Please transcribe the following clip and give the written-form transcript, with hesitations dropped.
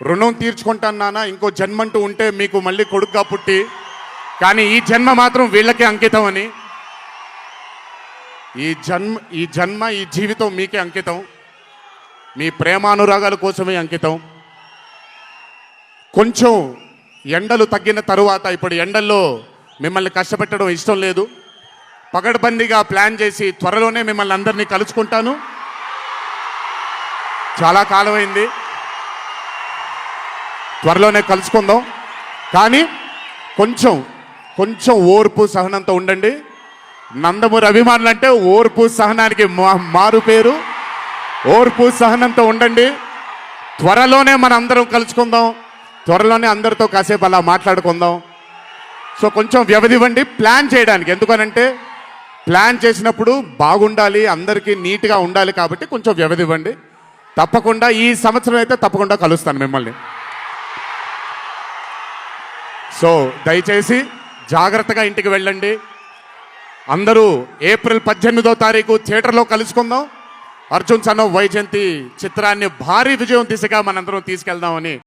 రుణం తీర్చుకుంటాను నాన్న, ఇంకో జన్మంటూ ఉంటే మీకు మళ్ళీ కొడుకుగా పుట్టి, కానీ ఈ జన్మ మాత్రం వీళ్ళకే అంకితం అని. ఈ జన్మ ఈ జీవితం మీకే అంకితం, మీ ప్రేమానురాగాల కోసమే అంకితం. కొంచెం ఎండలు తగ్గిన తరువాత, ఇప్పుడు ఎండల్లో మిమ్మల్ని కష్టపెట్టడం ఇష్టం లేదు, పగడ్బందీగా ప్లాన్ చేసి త్వరలోనే మిమ్మల్ని అందరినీ కలుసుకుంటాను. చాలా కాలమైంది, త్వరలోనే కలుసుకుందాం. కానీ కొంచెం ఓర్పు సహనంతో ఉండండి. నందమూరి అభిమానులు అంటే ఓర్పు సహనానికి మారు పేరు. ఓర్పు సహనంతో ఉండండి. త్వరలోనే మనం అందరం కలుసుకుందాం, త్వరలోనే అందరితో కాసేపు అలా మాట్లాడుకుందాం. సో కొంచెం వ్యవధి ఇవ్వండి ప్లాన్ చేయడానికి. ఎందుకనంటే ప్లాన్ చేసినప్పుడు బాగుండాలి, అందరికీ నీట్గా ఉండాలి, కాబట్టి కొంచెం వ్యవధి ఇవ్వండి. తప్పకుండా ఈ సంవత్సరం అయితే తప్పకుండా కలుస్తాను మిమ్మల్ని. సో దయచేసి జాగ్రత్తగా ఇంటికి వెళ్ళండి. అందరూ ఏప్రిల్ 18వ తారీఖు థియేటర్లో కలుసుకుందాం. అర్జున్ సన్ ఆఫ్ వైజయంతి చిత్రాన్ని భారీ విజయం దిశగా మనందరం తీసుకెళ్దామని